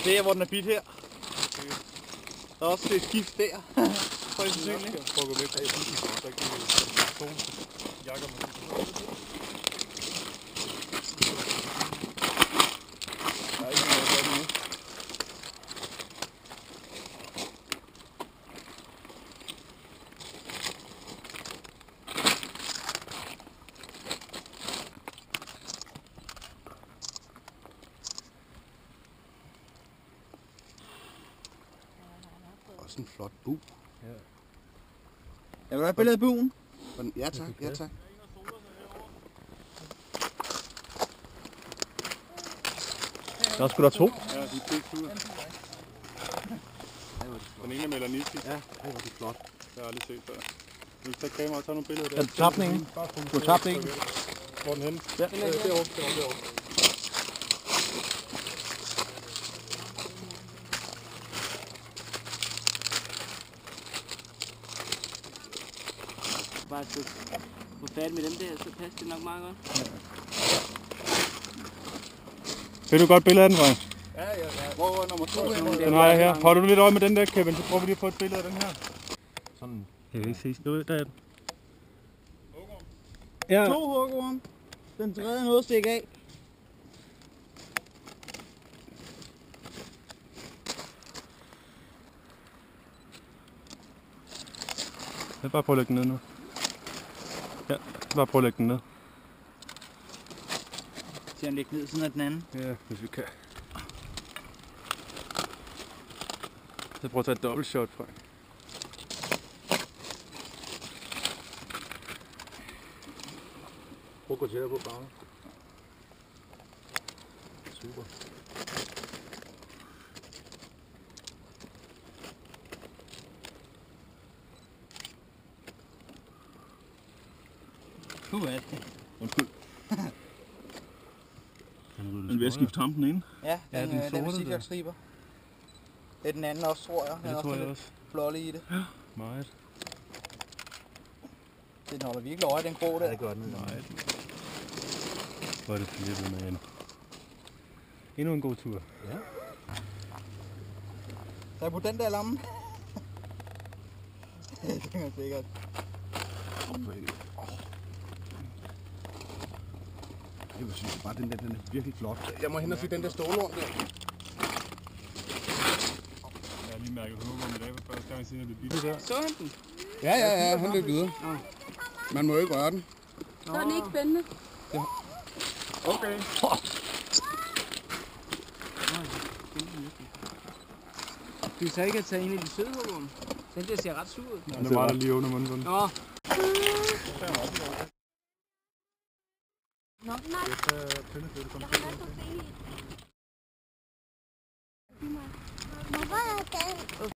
Det er hvor den er bit her. Der er også et skift der. Højst sandsynligt. Jeg skal gå væk. Jeg synes, at der ikke er jakker med. Der er ikke noget godt nu. Også en flot bu. Ja. Jeg vil have et billede af buen. Ja tak, ja tak. Der er sgu da to. Ja, de er kluder. Den ene er melanistisk. Ja, det var det flot. Det har jeg aldrig set før. Du kan tage kamera og tage nogle billeder der. Er du tabt den ene? Du har tabt den ene. Hvor er den henne? Ja. Derovre. Bare få fat med dem der, så passer det nok meget godt. Vil du godt billede af den, Røg? Ja. Hvor er nummer 2? Den har jeg her. Holder du lidt øje med den der, Kevin, så prøver vi lige at få et billede af den her. Sådan. Jeg kan ikke se. Der er den. Ja. 2 hugorm. Den tredje noget at stikke af. Jeg bare prøv at lægge den ned nu. Ja, bare prøv at lægge den ned. Så han lægge ned sådan af den anden. Ja, hvis vi kan. Så prøv at tage et dobbelt shot fra. Prøv at gå tættere på bagen. Super. Undskyld. Den Den vil jeg skifte ham den ene. Ja, Ja, den, den den sorte med der. zigzag-striber. Det er den anden også, tror jeg. Den Ja, er det også tror jeg lidt også. flolle i det. Meget. Den holder virkelig øje, den grå der. Ja, det gør den. Meget. Hvor er det flippet, man. Endnu en god tur. Ja. Tag på den der lamme. Det er sikkert. Jeg synes bare, den er virkelig flot. Jeg må hen og se den der stålorm der. Jeg har lige mærket hugorm i dag for første gang siden, at det er billigt der. Så han den? Ja, han løb videre. Man må jo ikke røre den. Så er den ikke spændende. Okay. Du så ikke at tage en af de søde hugorm? Den der ser ret sur ud. Den var der lige under munden. Nå. Nå, nej. Hvorfor er den?